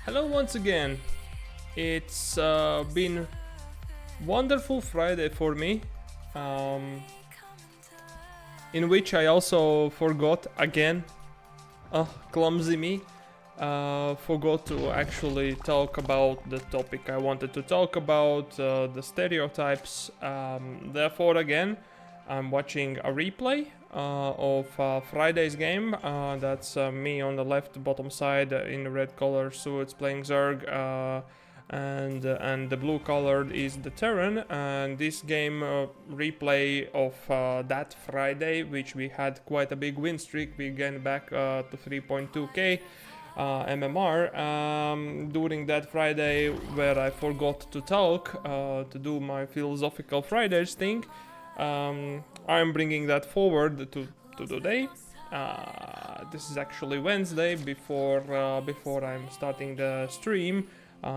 Hello once again. It's been wonderful Friday for me, um, in which I also forgot again. Clumsy me. Forgot to actually talk about the topic I wanted to talk about, the stereotypes. Therefore, again, I'm watching a replay of Friday's game. That's me on the left bottom side in red color suits playing Zerg, and the blue colored is the Terran. And this game replay of that Friday, which we had quite a big win streak. We gained back to 3.2k. MMR during that Friday where I forgot to talk to do my philosophical Fridays thing. I'm bringing that forward to today. This is actually Wednesday before I'm starting the stream,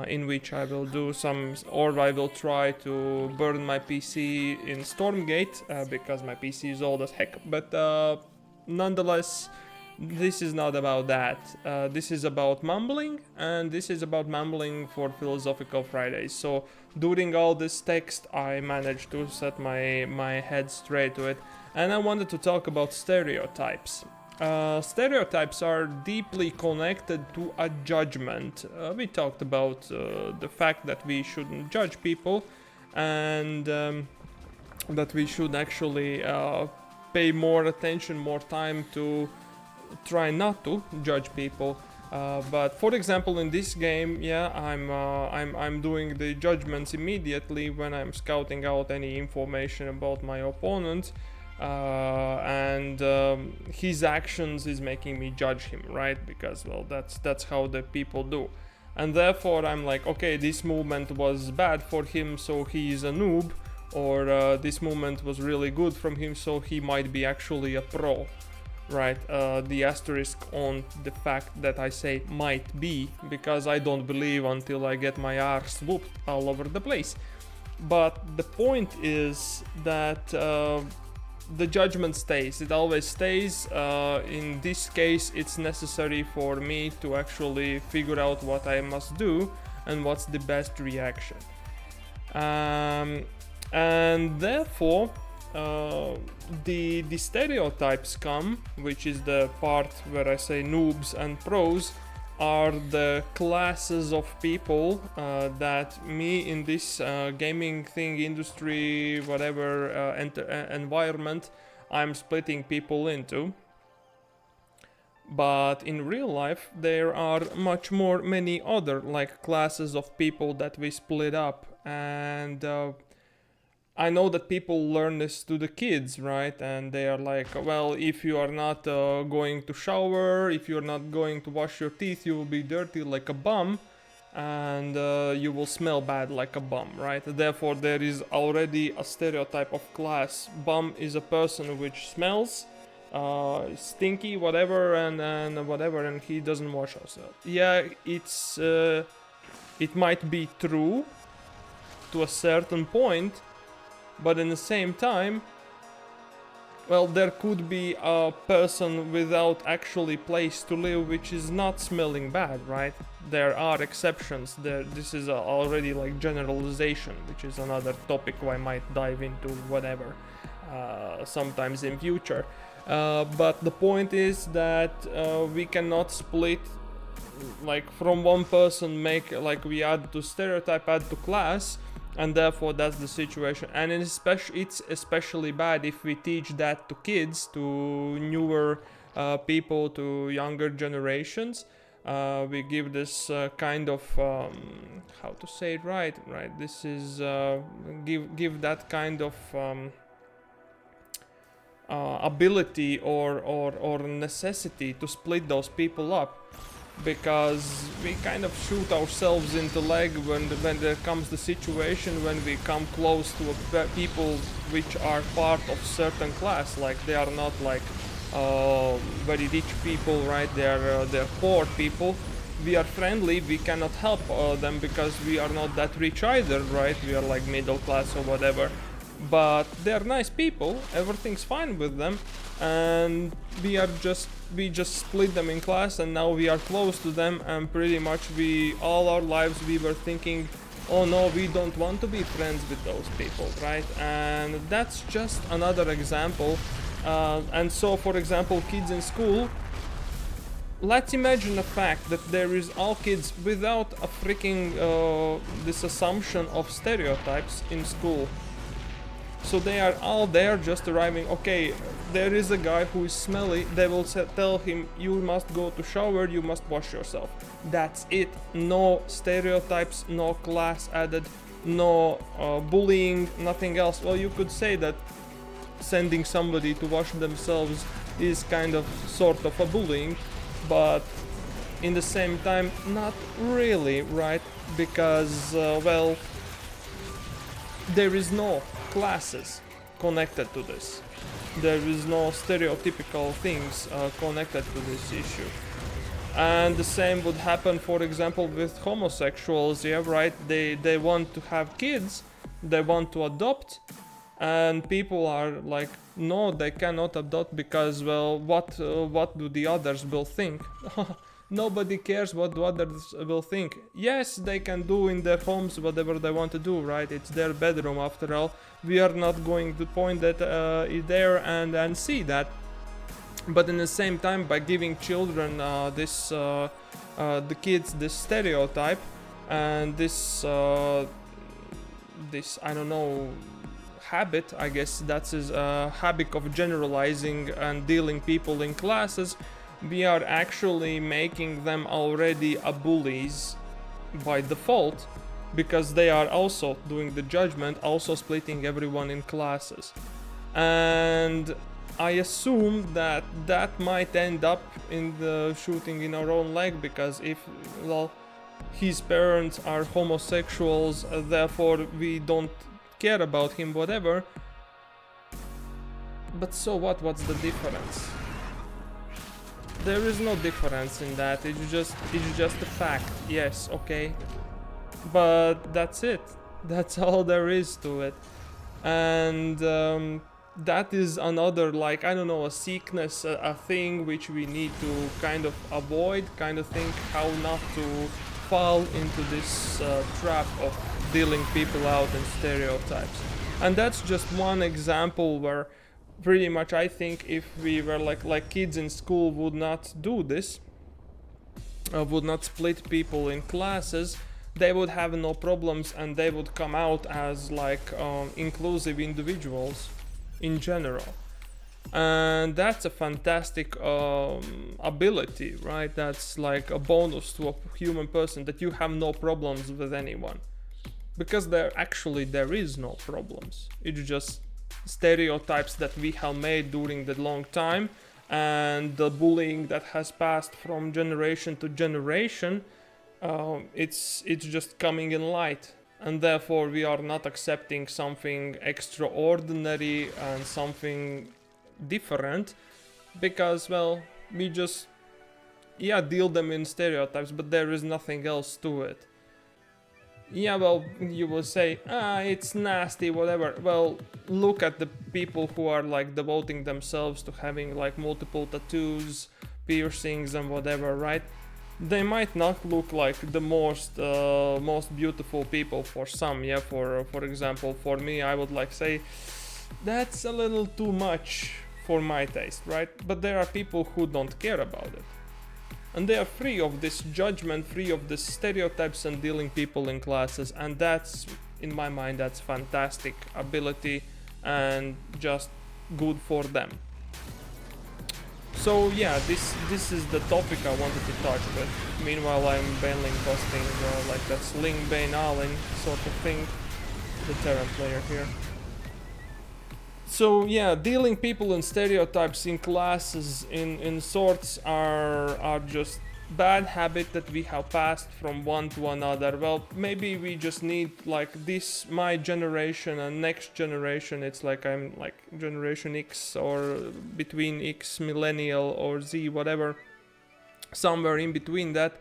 in which I will do I will try to burn my PC in Stormgate because my PC is old as heck. But nonetheless, this is not about that. This is about mumbling, and this is about mumbling for Philosophical Fridays. So during all this text, I managed to set my head straight to it, and I wanted to talk about stereotypes. Stereotypes are deeply connected to a judgment. We talked about the fact that we shouldn't judge people, and that we should actually pay more attention, more time to try not to judge people. But for example, in this game, yeah, I'm doing the judgments immediately when I'm scouting out any information about my opponent, and his actions is making me judge him, right? Because well, that's how the people do. And therefore I'm like, okay, this movement was bad for him, so he is a noob, or this movement was really good from him, so he might be actually a pro. Right, the asterisk on the fact that I say might be, because I don't believe until I get my arse whooped all over the place. But the point is that the judgment stays. It always stays. In this case, it's necessary for me to actually figure out what I must do and what's the best reaction. And therefore, the stereotypes come, which is the part where I say noobs and pros, are the classes of people that me in this gaming thing, industry, whatever environment, I'm splitting people into. But in real life, there are many other like classes of people that we split up, and I know that people learn this to the kids, right? And they are like, well, if you are not going to shower, if you're not going to wash your teeth, you will be dirty like a bum, and you will smell bad like a bum, right? Therefore, there is already a stereotype of class. Bum is a person which smells stinky, whatever, and whatever, and he doesn't wash himself. Yeah, it might be true to a certain point. But in the same time, well, there could be a person without actually place to live which is not smelling bad, right? There are exceptions. This is already like generalization, which is another topic I might dive into, whatever, sometimes in future. But the point is that we cannot split, like from one person, make like we add to stereotype, add to class. And therefore that's the situation, and it's especially bad if we teach that to kids, to newer people, to younger generations. We give this kind of how to say it right. This is give that kind of ability or necessity to split those people up. Because we kind of shoot ourselves in the leg when there comes the situation when we come close to people which are part of certain class. Like they are not like very rich people, right? They're poor people. We are friendly. We cannot help them because we are not that rich either, right? We are like middle class or whatever. but they're nice people, everything's fine with them, and we just split them in class, and now we are close to them, and pretty much we all our lives we were thinking, oh no, we don't want to be friends with those people, right? And that's just another example. And so, for example, kids in school, let's imagine the fact that there is all kids without a freaking this assumption of stereotypes in school. So they are all there just arriving, okay, there is a guy who is smelly, they will tell him, you must go to shower, you must wash yourself. That's it. No stereotypes, no class added, no bullying, nothing else. Well, you could say that sending somebody to wash themselves is kind of sort of a bullying, but in the same time not really, right? Because well, there is no classes connected to this, there is no stereotypical things connected to this issue. And the same would happen, for example, with homosexuals. Yeah, right, they want to have kids, they want to adopt, and people are like, no, they cannot adopt because, well, what do the others will think? Nobody cares what the others will think. Yes, they can do in their homes whatever they want to do, right? It's their bedroom after all. We are not going to point that there and see that. But in the same time, by giving children the kids this stereotype and this I don't know, habit, I guess that's his habit of generalizing and dealing people in classes, we are actually making them already a bullies by default, because they are also doing the judgment, also splitting everyone in classes. And I assume that that might end up in the shooting in our own leg, because if, well, his parents are homosexuals, therefore we don't care about him, whatever. But so what? What's the difference? There is no difference in that. It's just a fact. Yes, okay, but that's it. That's all there is to it. And that is another, like, I don't know, a sickness, a thing which we need to kind of avoid, kind of think how not to fall into this trap of dealing people out in stereotypes. And that's just one example where pretty much I think if we were like kids in school would not do this, would not split people in classes, they would have no problems and they would come out as like inclusive individuals in general. And that's a fantastic ability, right? That's like a bonus to a human person, that you have no problems with anyone, because there is no problems. It's just stereotypes that we have made during the long time, and the bullying that has passed from generation to generation. It's just coming in light, and therefore we are not accepting something extraordinary and something different, because, well, we just deal them in stereotypes, but there is nothing else to it. Yeah, well, you will say, it's nasty, whatever. Well, look at the people who are like devoting themselves to having like multiple tattoos, piercings and whatever, right? They might not look like the most beautiful people for some. Yeah, for example, for me, I would like say that's a little too much for my taste, right? But there are people who don't care about it, and they are free of this judgment, free of this stereotypes and dealing people in classes. And that's, in my mind, that's fantastic ability and just good for them. So yeah, this is the topic I wanted to touch with. Meanwhile, I'm mainly posting like that Sling Bane Allen sort of thing, the Terran player here. So yeah, dealing people in stereotypes in classes in sorts are just bad habit that we have passed from one to another. Well, maybe we just need like this, my generation and next generation. It's like I'm like generation X or between X, millennial or Z, whatever, somewhere in between that.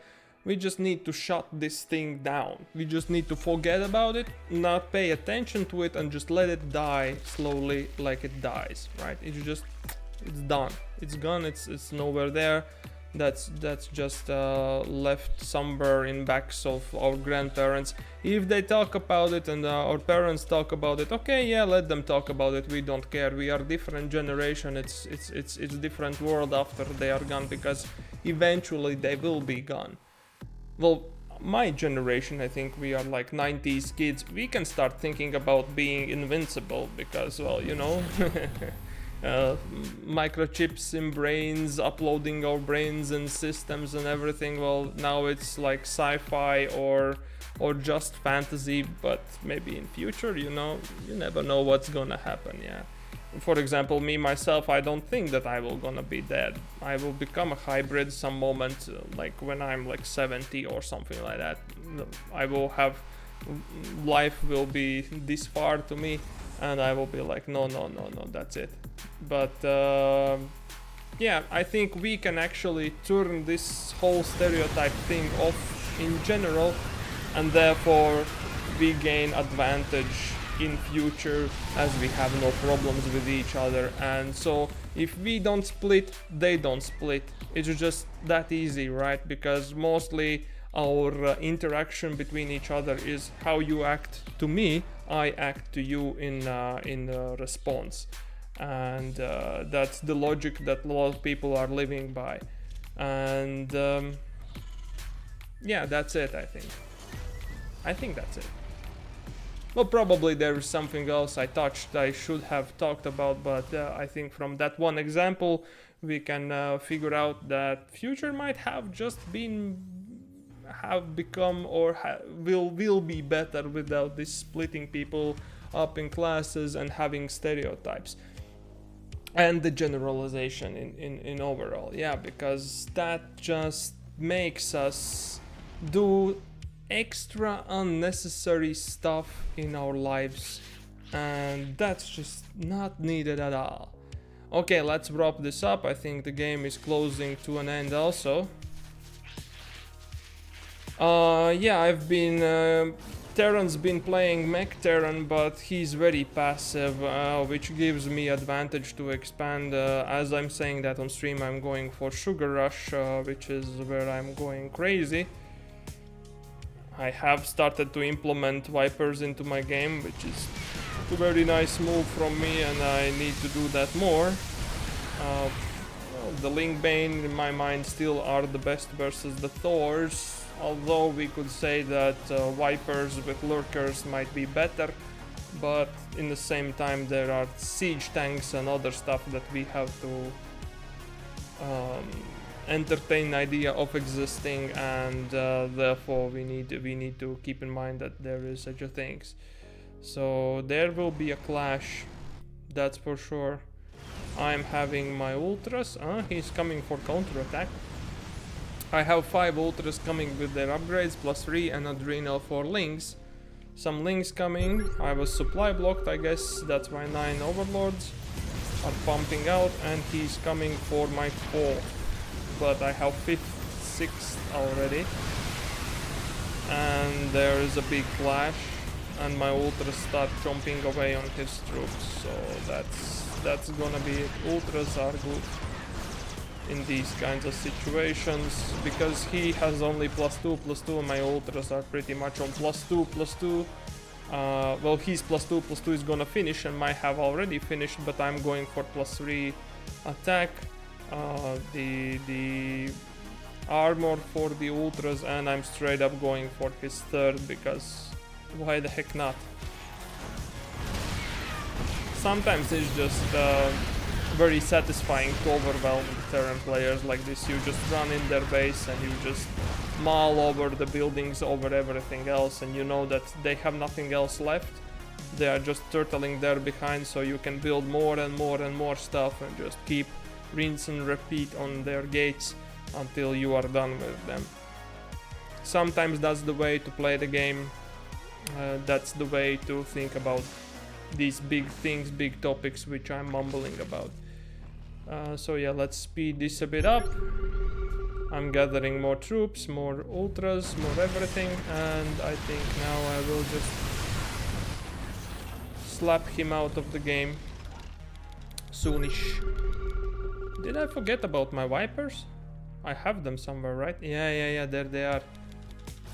We just need to shut this thing down. We just need to forget about it, not pay attention to it, and just let it die slowly like it dies, right? It's done. It's gone. It's nowhere there. That's just left somewhere in backs of our grandparents. If they talk about it and our parents talk about it, okay, yeah, let them talk about it. We don't care. We are different generation. It's different world after they are gone, because eventually they will be gone. Well, my generation, I think we are like 90s kids. We can start thinking about being invincible because, well, you know. Microchips in brains, uploading our brains and systems and everything. Well, now it's like sci-fi or just fantasy, but maybe in future, you know, you never know what's gonna happen. Yeah, for example, me myself, I don't think that I will gonna be dead. I will become a hybrid some moment, like when I'm like 70 or something like that. I will have, life will be this far to me, and I will be like, no, that's it. But yeah, I think we can actually turn this whole stereotype thing off in general, and therefore we gain advantage in future as we have no problems with each other. And so if we don't split, they don't split. It's just that easy, right? Because mostly our interaction between each other is how you act to me, I act to you in response. And that's the logic that a lot of people are living by. And yeah, that's it. I think that's it. Well, probably there is something else I should have talked about, but I think from that one example we can figure out that future might have just become or will be better without this splitting people up in classes and having stereotypes and the generalization in overall. Yeah, because that just makes us do extra unnecessary stuff in our lives, and that's just not needed at all. Okay, let's wrap this up. I think the game is closing to an end also. Yeah, I've been Terran's been playing Mech Terran, but he's very passive, which gives me advantage to expand. As I'm saying that on stream, I'm going for Sugar Rush, which is where I'm going crazy. I have started to implement Vipers into my game, which is a very nice move from me, and I need to do that more. Well, the Linkbane in my mind still are the best versus the Thors, although we could say that Vipers with Lurkers might be better, but in the same time there are siege tanks and other stuff that we have to entertain idea of existing, and therefore we need to keep in mind that there is such a thing. So there will be a clash, that's for sure. I'm having my ultras. He's coming for counter attack. I have 5 ultras coming with their upgrades, plus 3 and adrenal for links. Some links coming. I was supply blocked, I guess that's why 9 overlords are pumping out, and he's coming for my 4th. But I have 5th, 6th already. And there is a big clash, and my ultras start chomping away on his troops, so that's gonna be it. Ultras are good in these kinds of situations, because he has only +2/+2, and my ultras are pretty much on +2/+2. Well, his +2/+2 is gonna finish and might have already finished, but I'm going for +3 attack. The armor for the ultras, and I'm straight up going for his 3rd, because why the heck not? Sometimes it's just very satisfying to overwhelm the Terran players like this. You just run in their base and you just maul over the buildings, over everything else, and you know that they have nothing else left. They are just turtling there behind, so you can build more and more and more stuff and just keep rinse and repeat on their gates until you are done with them. Sometimes that's the way to play the game. That's the way to think about these big things, big topics which I'm mumbling about. So yeah, let's speed this a bit up. I'm gathering more troops, more ultras, more everything, and I think now I will just slap him out of the game soonish. Did I forget about my Vipers? I have them somewhere, right? Yeah, there they are.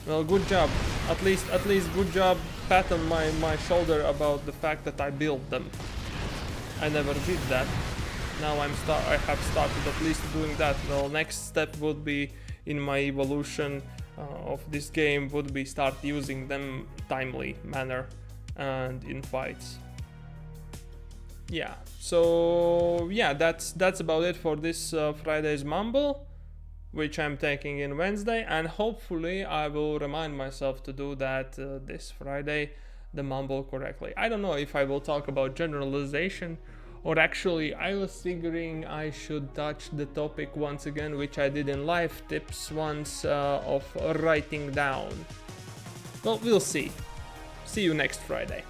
Well, good job. At least good job. Pat on my shoulder about the fact that I built them. I never did that. Now I have started at least doing that. Well, next step would be in my evolution of this game would be start using them timely manner and in fights. Yeah. So yeah, that's about it for this Friday's Mumble, which I'm taking in Wednesday, and hopefully I will remind myself to do that this Friday, the Mumble correctly. I don't know if I will talk about generalization, or actually I was figuring I should touch the topic once again, which I did in live tips once, of writing down. Well, we'll see. See you next Friday.